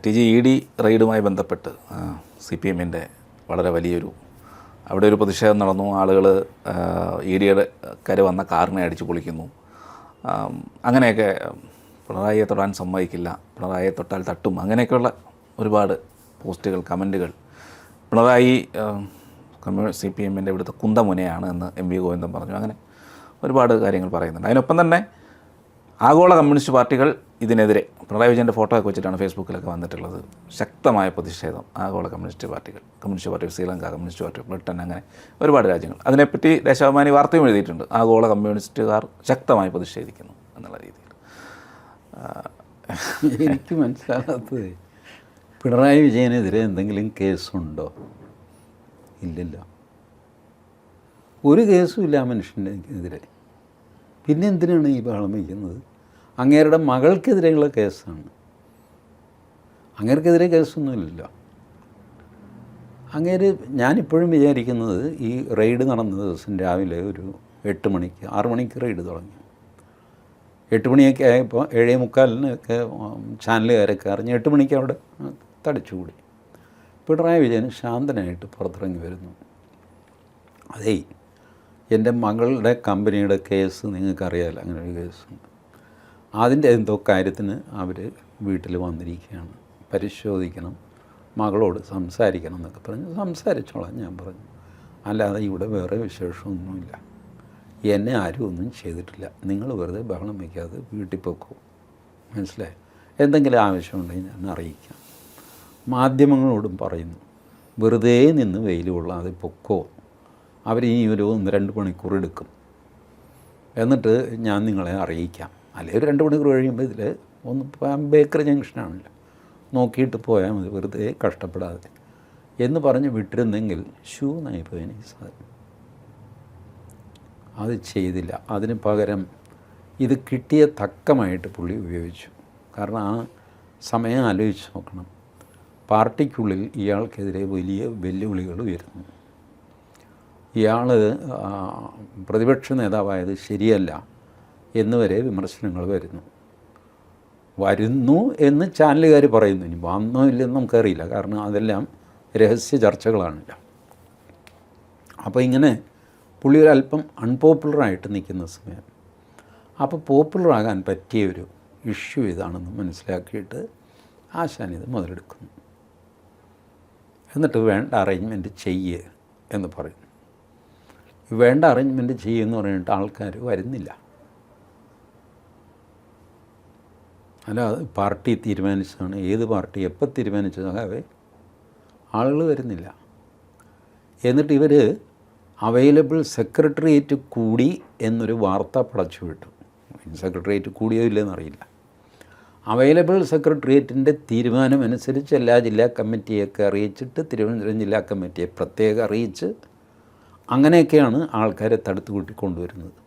T G E D റെയ്ഡുമായി ബന്ധപ്പെട്ട് CPM-ൻ്റെ വളരെ വലിയൊരു അവിടെ ഒരു പ്രതിഷേധം നടന്നു. ആളുകൾ ഇ ഡിയുടെ വന്ന കാറിനെ അടിച്ചു പൊളിക്കുന്നു. അങ്ങനെയൊക്കെ പിണറായിയെ തൊടാൻ സമ്മതിക്കില്ല, പിണറായിയെ തൊട്ടാൽ തട്ടും, അങ്ങനെയൊക്കെയുള്ള ഒരുപാട് പോസ്റ്റുകൾ, കമൻറ്റുകൾ. പിണറായി CPM-ൻ്റെ ഇവിടുത്തെ കുന്തമുനയാണ് എന്ന് MV ഗോവിന്ദൻ പറഞ്ഞു. അങ്ങനെ ഒരുപാട് കാര്യങ്ങൾ പറയുന്നുണ്ട്. അതിനൊപ്പം തന്നെ ആഗോള കമ്മ്യൂണിസ്റ്റ് പാർട്ടികൾ ഇതിനെതിരെ പിണറായി വിജയൻ്റെ ഫോട്ടോ ഒക്കെ വെച്ചിട്ടാണ് ഫേസ്ബുക്കിലൊക്കെ വന്നിട്ടുള്ളത്. ശക്തമായ പ്രതിഷേധം ആഗോള കമ്മ്യൂണിസ്റ്റ് പാർട്ടികൾ, communist party of Sri Lanka, communist party of Britain, അങ്ങനെ ഒരുപാട് രാജ്യങ്ങൾ. അതിനെപ്പറ്റി ദേശാഭിമാനി വാർത്തയും എഴുതിയിട്ടുണ്ട്. ആഗോള കമ്മ്യൂണിസ്റ്റുകാർ ശക്തമായി പ്രതിഷേധിക്കുന്നു എന്നുള്ള രീതിയിൽ. എനിക്ക് മനസ്സിലാകാത്തത്, പിണറായി വിജയനെതിരെ എന്തെങ്കിലും കേസുണ്ടോ? ഇല്ലല്ലോ, ഒരു കേസും ഇല്ല ആ മനുഷ്യൻ്റെ എതിരെ. പിന്നെ എന്തിനാണ് ഈ ബഹളം വയ്ക്കുന്നത്? അങ്ങേരുടെ മകൾക്കെതിരെയുള്ള കേസാണ്. അങ്ങേർക്കെതിരെ കേസൊന്നുമില്ലല്ലോ. അങ്ങേര്, ഞാനിപ്പോഴും വിചാരിക്കുന്നത്, ഈ റെയ്ഡ് നടന്ന ദിവസം രാവിലെ ഒരു 8 മണിക്ക് 6 മണിക്ക് റെയ്ഡ് തുടങ്ങി. 8 മണിയൊക്കെ ആയപ്പോൾ 7:45 ചാനലുകാരൊക്കെ അറിഞ്ഞ് 8 മണിക്ക് അവിടെ തടിച്ചുകൂടി. പിണറായി വിജയൻ ശാന്തനായിട്ട് പുറത്തിറങ്ങി വരുന്നു. അതേ, എൻ്റെ മകളുടെ കമ്പനിയുടെ കേസ് നിങ്ങൾക്കറിയാമല്ലോ, അങ്ങനെ ഒരു കേസുണ്ട്. അതിൻ്റെ എന്തോ കാര്യത്തിന് അവർ വീട്ടിൽ വന്നിരിക്കുകയാണ്, പരിശോധിക്കണം, മകളോട് സംസാരിക്കണം എന്നൊക്കെ പറഞ്ഞ് സംസാരിച്ചോളാം ഞാൻ പറഞ്ഞു. അല്ലാതെ ഇവിടെ വേറെ വിശേഷമൊന്നുമില്ല, എന്നെ ആരും ഒന്നും ചെയ്തിട്ടില്ല, നിങ്ങൾ വെറുതെ ബഹളം വയ്ക്കാതെ വീട്ടിൽ പോക്കോ, മനസ്സിലായി? എന്തെങ്കിലും ആവശ്യമുണ്ടെങ്കിൽ ഞാൻ അറിയിക്കാം. മാധ്യമങ്ങളോടും പറയുന്നു, വെറുതെ നിന്ന് വെയിൽ കൊള്ളാതെ പൊക്കോ, അവർ ഈ ഒരു 1-2 മണിക്കൂർ എടുക്കും, എന്നിട്ട് ഞാൻ നിങ്ങളെ അറിയിക്കാം. അല്ലെങ്കിൽ ഒരു 2 മണിക്കൂർ കഴിയുമ്പോൾ ഇതിൽ ബേക്കറി ജംഗ്ഷനാണല്ലോ, നോക്കിയിട്ട് പോയാൽ മതി, വെറുതെ കഷ്ടപ്പെടാതെ എന്ന് പറഞ്ഞ് വിട്ടിരുന്നെങ്കിൽ ഷൂ നായിപ്പോയതിന് ഈ സാധനം. അത് ചെയ്തില്ല. അതിന് പകരം ഇത് കിട്ടിയ തക്കമായിട്ട് പുള്ളി ഉപയോഗിച്ചു. കാരണം ആ സമയം ആലോചിച്ച് നോക്കണം, പാർട്ടിക്കുള്ളിൽ ഇയാൾക്കെതിരെ വലിയ വെല്ലുവിളികൾ ഉയരുന്നു. ഇയാൾ പ്രതിപക്ഷ നേതാവായത് ശരിയല്ല എന്നുവരെ വിമർശനങ്ങൾ വരുന്നു എന്ന് ചാനലുകാർ പറയുന്നു. ഇനി വന്നോ ഇല്ലെന്ന് നമുക്കറിയില്ല, കാരണം അതെല്ലാം രഹസ്യ ചർച്ചകളാണല്ലോ. അപ്പോൾ ഇങ്ങനെ പുള്ളി ഒരല്പം അൺപോപ്പുലറായിട്ട് നിൽക്കുന്ന സമയം, അപ്പോൾ പോപ്പുലറാകാൻ പറ്റിയൊരു ഇഷ്യൂ ഇതാണെന്ന് മനസ്സിലാക്കിയിട്ട് ആശാൻ ഇത് മുതലെടുക്കുന്നു. എന്നിട്ട് വേണ്ട അറേഞ്ച്മെൻറ്റ് ചെയ്യ് എന്ന് പറയും. വേണ്ട അറേഞ്ച്മെൻറ്റ് ചെയ്യുമെന്ന് പറഞ്ഞിട്ട് ആൾക്കാർ വരുന്നില്ല. അല്ല, പാർട്ടി തീരുമാനിച്ചതാണ്. ഏത് പാർട്ടി എപ്പോൾ തീരുമാനിച്ചതാകെ ആളുകൾ വരുന്നില്ല. എന്നിട്ട് ഇവർ അവൈലബിൾ സെക്രട്ടേറിയറ്റ് കൂടി എന്നൊരു വാർത്ത പടച്ചു വിട്ടു. സെക്രട്ടേറിയറ്റ് കൂടിയോ ഇല്ലെന്നറിയില്ല. അവൈലബിൾ സെക്രട്ടേറിയറ്റിൻ്റെ തീരുമാനമനുസരിച്ച് എല്ലാ ജില്ലാ കമ്മിറ്റിയൊക്കെ അറിയിച്ചിട്ട് തിരുവനന്തപുരം ജില്ലാ കമ്മിറ്റിയെ പ്രത്യേകം അറിയിച്ച് അങ്ങനെയൊക്കെയാണ് ആൾക്കാരെ തടുത്തു കൂട്ടി കൊണ്ടുവരുന്നത്.